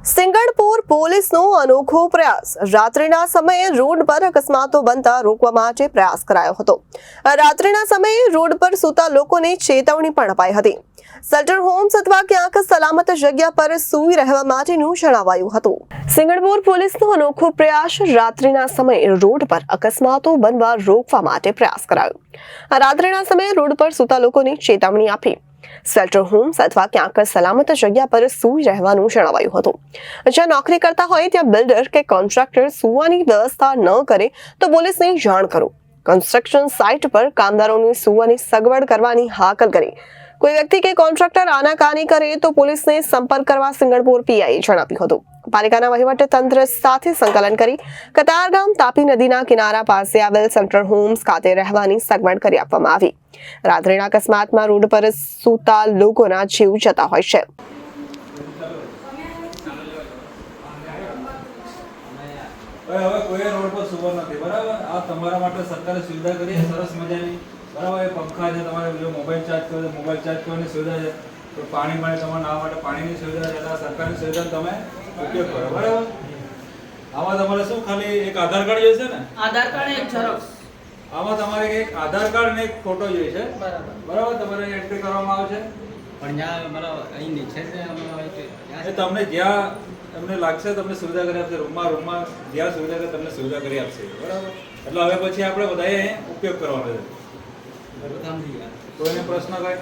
સિંગણપુર પોલીસનો અનોખો પ્રયાસ। રાત્રિના સમયે રોડ પર અકસ્માતો બનતા રોકવા માટે પ્રયાસ કરાયો હતો। રાત્રિના સમયે રોડ પર સૂતા લોકોને ચેતવણી પણ અપાઈ હતી। શેલ્ટર હોમ્સ અથવા ક્યાંક સલામત જગ્યા પર સૂઈ રહેવા માટેનું જણાવાયું હતું। સિંગણપુર પોલીસનો અનોખો પ્રયાસ। રાત્રિના સમયે રોડ પર અકસ્માતો બનવા રોકવા માટે પ્રયાસ કરાયો। રાત્રિના સમયે રોડ પર સૂતા લોકોને ચેતવણી આપી શેલ્ટર હોમ્સ અથવા ક્યાંક સલામત જગ્યા પર સૂઈ રહેવાનું જણાવાયું હતું। જ્યાં નોકરી કરતા હોય ત્યાં બિલ્ડર કે કોન્ટ્રાક્ટર સૂવાની વ્યવસ્થા ન કરે તો પોલીસને જાણ કરો। કન્સ્ટ્રક્શન સાઇટ પર કામદારોની સૂવાની સગવડ કરવાની હાકલ કરી। કોઈ વ્યક્તિ કે કોન્ટ્રાક્ટર આનાકાની કરે તો પોલીસને સંપર્ક કરવા સિંગણપુર પીઆઈએ જણાવ્યું હતું। પાલિકાના વહીવટી તંત્ર સાથે સંકલન કરી કતારગામ તાપી નદીના કિનારા પાસે આવેલ શેલ્ટર હોમ્સ ખાતે રહેવાની સગવડ કરી આપવામાં આવી। રાત્રિના અકસ્માતમાં રોડ પર સૂતા લોકોના જીવ જતા હોય છે। હવે કોઈ રોડ પર સુવા નથી, બરાબર। આ તમારા માટે સરકારે સુવિધા કરી છે સરસ મજાની, બરાબર। એ પંખા છે, તમારે જો મોબાઈલ ચાર્જ કરો તો મોબાઈલ ચાર્જ કરવાની સુવિધા છે, તો પાણી તમારે નાવા માટે પાણીની સુવિધા છે। આ સરકારની સુવિધાનો તમે ઉપયોગ કરો, બરાબર। આમાં તમારે શું ખાલી એક આધાર કાર્ડ જોઈશે ને? આધાર કાર્ડ એક ઝેરોક્સ। આમાં તમારે એક આધાર કાર્ડ અને એક ફોટો જોઈશે, બરાબર। તમારે એન્ટ્રી કરવામાં આવશે, પણ જ્યાં મારા અહીં નીચે છે એ તમને જ્યાં તમને લાગશે તમને સુવિધા કરી આપશે। રૂમમાં જ્યાં સુવિધા કરે તમને સુવિધા કરી આપશે, બરાબર। એટલે હવે પછી આપણે બધાએ ઉપયોગ કરવાનો છે। કોઈને પ્રશ્ન કઈ?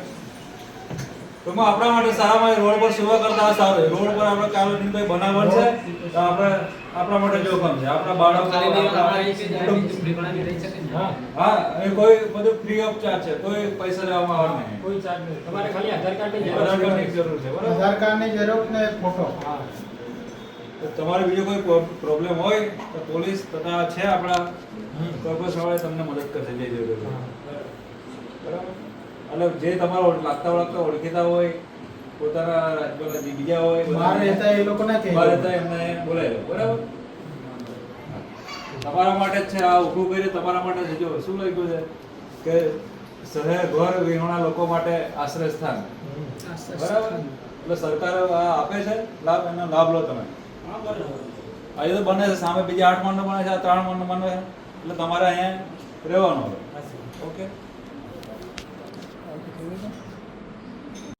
ટૂંકમાં આપણા માટે સારામાં રોડ પર સુવા કરતા સારું છે। રોડ પર આપણે કાલે દિન કોઈ બનાવવાનું છે તો આપણે આપણા માટે જોખમ છે। આપણા બાળકો હા, એ કોઈ બધું ફ્રી ઓફ ચાર્જ છે, કોઈ પૈસા લેવામાં આવવાના નહીં, કોઈ ચાર્જ નહીં। તમારે ખાલી આધાર કાર્ડની આધાર કાર્ડની જરૂર છે, બરાબર। આધાર કાર્ડની ઝેરોક્ષ ને ફોટો। હા, તો તમારે બીજો કોઈ પ્રોબ્લેમ હોય તો પોલીસ તથા છે આપણા કોર્પોરેશનવાળા તમને મદદ કરશે જે જરૂર હોય, બરાબર। એટલે જે તમારો લાગતા વળગતા ઓળખીતા હોય, પોતાના બીજા હોય, બહાર રહેતા એ લોકોને કહેજો, બહાર રહેતા એમને બોલાવી લો, બરાબર। તમારા માટે જ છે આ ઊભું કરી, તમારા માટે જ। જો શું લખ્યું છે કે શહેર ઘર વિહોણા લોકો માટે આશ્રય સ્થાન, બરાબર। એટલે સરકાર આ આપે છે લાભ, એનો લાભ લો તમે। આ તો બને છે સામે બીજા 8 માળનો બને છે, આ 3 માળનો બને છે, એટલે તમારે અહીંયા રહેવાનું હવે, ઓકે।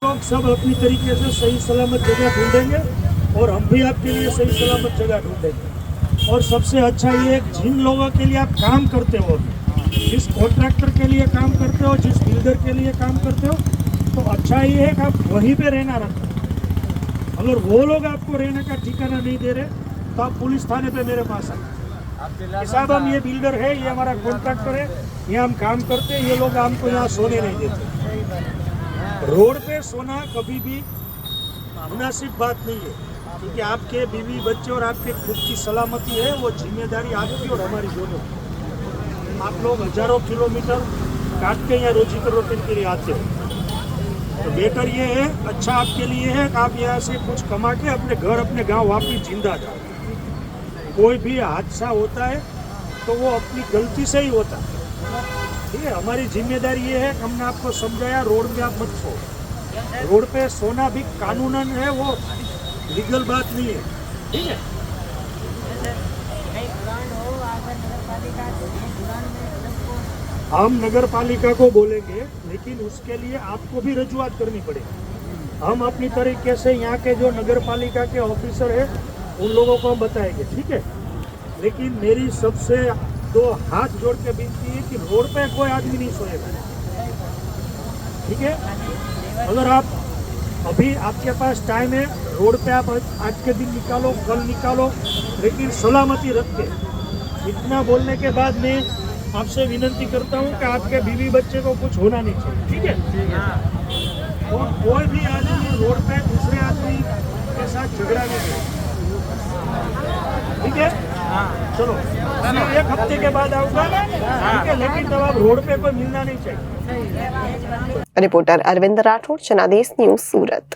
लोग सब अपनी तरीके से सही सलामत जगह ढूंढेंगे और हम भी आपके लिए सही सलामत जगह ढूंढेंगे। और सबसे अच्छा ये है जिन लोगों के लिए आप काम करते हो, जिस कॉन्ट्रैक्टर के लिए काम करते हो, जिस बिल्डर के लिए काम करते हो, तो अच्छा ये है कि आप वहीं पे रहना रखो। अगर वो लोग आपको रहने का ठिकाना नहीं दे रहे तो आप पुलिस थाने पे मेरे पास आए, साहब हम ये बिल्डर है, ये हमारा कॉन्ट्रैक्टर है, यहाँ हम काम करते हैं, ये लोग हमको यहाँ सोने नहीं देते। रोड पे सोना कभी भी मुनासिब बात नहीं है, क्योंकि आपके बीवी बच्चे और आपके खुद की सलामती है, वो जिम्मेदारी आपकी और हमारी दोनों। आप लोग हजारों किलोमीटर काट के यहाँ रोजी रोटी के लिए आते हो, तो बेटर ये है, अच्छा आपके लिए है कि आप यहाँ से कुछ कमा के अपने घर अपने गांव वापस जिंदा जाओ। कोई भी हादसा होता है तो वो अपनी गलती से ही होता है, ठीक है। हमारी जिम्मेदारी ये है कि हमने आपको समझाया रोड पे आप मत सो। रोड पे सोना भी कानूनन है, वो लीगल बात नहीं है, ठीक है। हम नगर पालिका को बोलेंगे, लेकिन उसके लिए आपको भी रजूआत करनी पड़ेगी। हम अपनी तरीके से यहाँ के जो नगर पालिका के ऑफिसर है उन लोगों को हम बताएंगे, ठीक है। लेकिन मेरी सबसे 2 हाथ जोड़ के विनती है कि रोड पे कोई आदमी नहीं सोएगा, ठीक है। अगर आप अभी आपके पास टाइम है, रोड पे आप आज के दिन निकालो, कल निकालो, लेकिन सलामती रख के। इतना बोलने के बाद मैं आपसे विनती करता हूँ कि आपके बीवी बच्चे को कुछ होना नहीं चाहिए, ठीक है। और कोई भी आदमी रोड पे दूसरे आदमी के साथ झगड़ा नहीं करे, ठीक है। चलो मैं 1 हफ्ते के बाद आऊँगा, ठीक है, लेकिन तब आप रोड पे कोई मिलना नहीं चाहिए। रिपोर्टर अरविंद राठौड़, जनादेश न्यूज, सूरत।